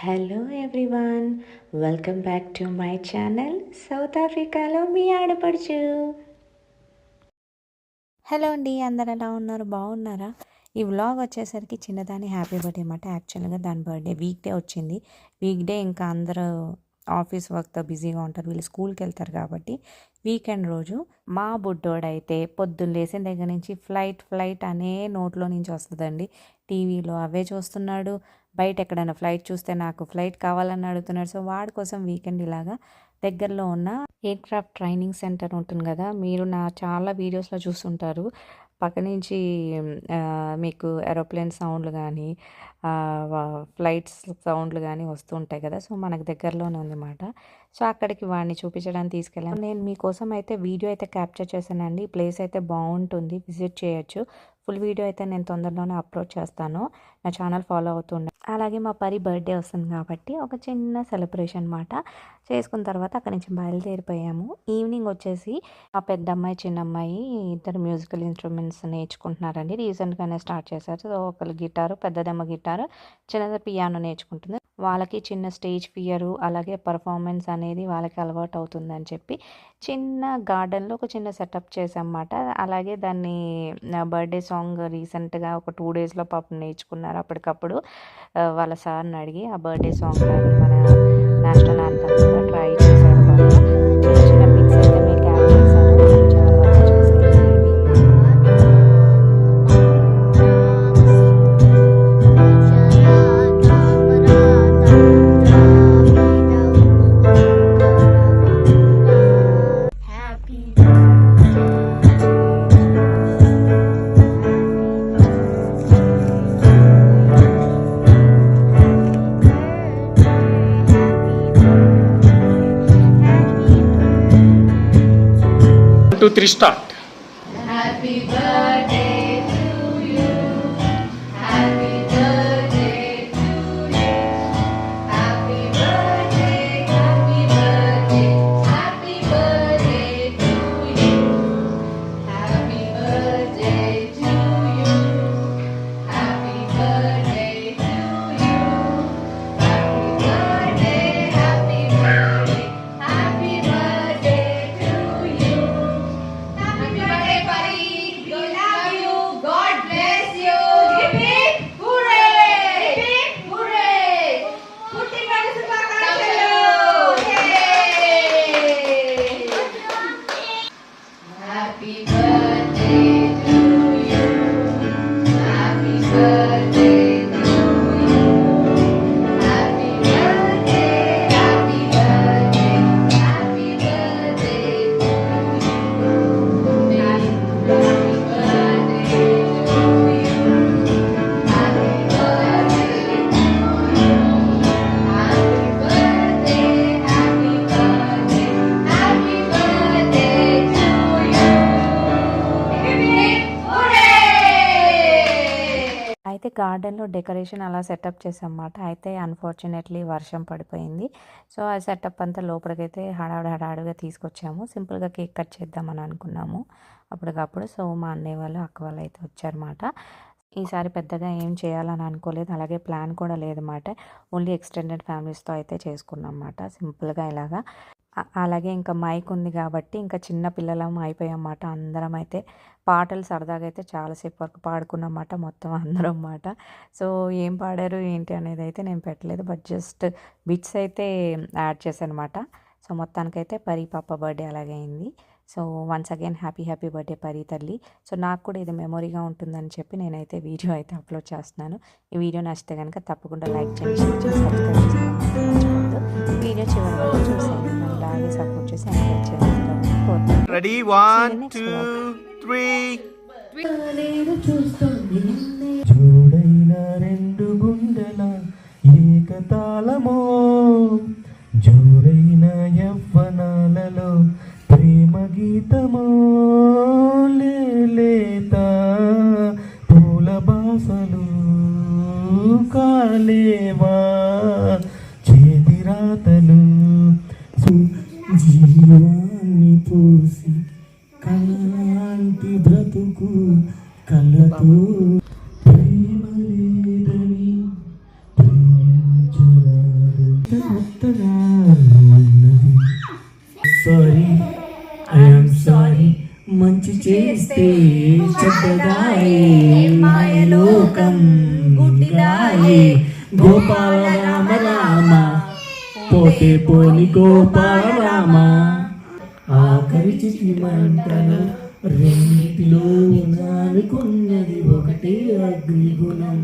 Hello everyone, welcome back to my channel south ఆఫ్రికాలో మీ ఆడపడుచు. Hello అండి, అందరు ఎలా ఉన్నారు? బాగున్నారా? ఈ వ్లాగ్ వచ్చేసరికి చిన్నదాని హ్యాపీ బర్త్డే అన్నమాట. యాక్చువల్గా దాని బర్త్డే వీక్ డే వచ్చింది. వీక్ డే ఇంకా అందరూ ఆఫీస్ వర్క్తో బిజీగా ఉంటారు, వీళ్ళు స్కూల్కి వెళ్తారు కాబట్టి వీకెండ్ రోజు మా బుడ్డోడైతే పొద్దున్న లేసిన దగ్గర నుంచి ఫ్లైట్ అనే నోట్లో నుంచి వస్తుందండి. టీవీలో అవే చూస్తున్నాడు. బయట ఎక్కడైనా ఫ్లైట్ చూస్తే నాకు ఫ్లైట్ కావాలని అడుగుతున్నాడు. సో వాడి కోసం వీకెండ్ ఇలాగా దగ్గరలో ఉన్న ఎయిర్ క్రాఫ్ట్ ట్రైనింగ్ సెంటర్ ఉంటుంది కదా, మీరు నా చాలా వీడియోస్లో చూస్తుంటారు. పక్క నుంచి మీకు ఏరోప్లేన్ సౌండ్లు కానీ ఫ్లైట్స్ సౌండ్లు కానీ వస్తూ ఉంటాయి కదా. సో మనకు దగ్గరలోనే ఉందన్నమాట. సో అక్కడికి వాడిని చూపించడానికి తీసుకెళ్ళాను. నేను మీకోసం అయితే వీడియో అయితే క్యాప్చర్ చేశానండి. ఈ ప్లేస్ అయితే బాగుంటుంది, విజిట్ చేయొచ్చు. ఫుల్ వీడియో అయితే నేను తొందరలోనే అప్లోడ్ చేస్తాను. నా ఛానల్ ఫాలో అవుతుండే. అలాగే మా పరి బర్త్డే వస్తుంది కాబట్టి ఒక చిన్న సెలబ్రేషన్ అనమాట చేసుకున్న తర్వాత అక్కడి నుంచి బయలుదేరిపోయాము. ఈవినింగ్ వచ్చేసి మా పెద్దమ్మాయి చిన్నమ్మాయి ఇద్దరు మ్యూజికల్ ఇన్స్ట్రుమెంట్స్ నేర్చుకుంటున్నారండి. రీసెంట్గానే స్టార్ట్ చేశారు. సో ఒకరు గిటారు, పెద్దదమ్మ గిటారు, చిన్నది పియానో నేర్చుకుంటుంది. వాళ్ళకి చిన్న స్టేజ్ ఫియరు అలాగే పర్ఫార్మెన్స్ అనేది వాళ్ళకి అలవాటు అవుతుందని చెప్పి చిన్న గార్డెన్లో ఒక చిన్న సెటప్ చేసామన్నమాట. అలాగే దాన్ని బర్త్డే సాంగ్ రీసెంట్గా ఒక 2 డేస్లో పాపం నేర్చుకున్నారు. అప్పటికప్పుడు వాళ్ళ సార్ని అడిగి ఆ బర్త్డే సాంగ్ కానీ మన నేషనల్ యాంథమ్ కూడా ట్రై చేశారు. వాళ్ళు చిన్న చిన్న పిక్స్ అయితే మీకు యాడ్ చేశాను, చివరి వరకు చూసేయండి. Two, three, start. Happy birthday to you. Happy birthday to you. Happy birthday, happy birthday, happy birthday to you. Happy birthday to you. Happy birthday to you. Happy birthday, happy birthday, happy birthday to you. Happy birthday, Pari. We love you. God bless you. Hip hip hooray! Hip hip hooray! పుట్టినరోజు శుభాకాంక్షలు. Happy birthday to you. Happy birthday to you. Happy birthday, happy birthday, happy birthday to you. Happy birthday to you. Happy birthday to you. Happy birthday, happy birthday, happy birthday to you. Hip hip hooray! అయితే గార్డెన్లో decoration అలా setup చేసామన్నమాట. అయితే unfortunately వర్షం పడిపోయింది. So ఆ setup అంతా లోపలికైతే హడావుడిగా తీసుకొచ్చాము. సింపుల్గా కేక్ కట్ చేద్దామని అనుకున్నాము అప్పటికప్పుడు. సో మా అన్నయ్య వాళ్ళు అక్క వాళ్ళు అయితే వచ్చారన్నమాట. ఈసారి పెద్దగా ఏం చేయాలని అనుకోలేదు, అలాగే ప్లాన్ కూడా లేదన్నమాట. ఓన్లీ ఎక్స్టెండెడ్ ఫ్యామిలీస్తో అయితే చేసుకున్నాం అన్నమాట సింపుల్గా ఇలాగా. అలాగే ఇంకా మైక్ ఉంది కాబట్టి ఇంకా చిన్న పిల్లలం అయిపోయామన్నమాట. అందరం అయితే పాటలు సరదాగా అయితే చాలాసేపు వరకు పాడుకున్నమాట మొత్తం అందరం అన్నమాట. సో ఏం పాడారు ఏంటి అనేది అయితే నేను పెట్టలేదు, బట్ జస్ట్ బిట్స్ అయితే యాడ్ చేశాను అనమాట. సో మొత్తానికైతే పరి పాప బర్త్డే అలాగే అయింది. So once again happy birthday పరి తల్లి. సో నాకు కూడా ఇది మెమొరీగా ఉంటుందని చెప్పి నేనైతే వీడియో అయితే అప్లోడ్ చేస్తున్నాను. ఈ వీడియో నచ్చితే కనుక తప్పకుండా లైక్ చేయండి, షేర్ చేసి సబ్స్క్రైబ్ చేసుకోవద్దు. వీడియో చివరి వరకు చూసేయండి, ఇలాగే సపోర్ట్ చేసి ఎంకరేజ్ చేయాలని కోరుతున్నాను. Ready? 1, 2, 3. జోడైన రెండు గుండెల ఏకతాళమో, జోరైన యవ్వనాలలో ప్రేమ గీతమో, లేత పూల బాసలు కాలేవా చేతి రాతలు, జీవాన్ని పోసి కలాంటి బ్రతుకు కలతో ప్రేమ లేదని ప్రేమించరా. కొత్తగా ఉన్నది. సారీ, ఐఎమ్ సారీ, మంచి చేస్తే చెడ్డదాయే, మాయలోకం గుడ్డిదాయే. గోపాల రామ రామ, పోతే పోని గోపాల రామ. ఆఖరి చితి మంటల రెండిటిలో నానుకున్నది ఒకటే అగ్నిగుణం.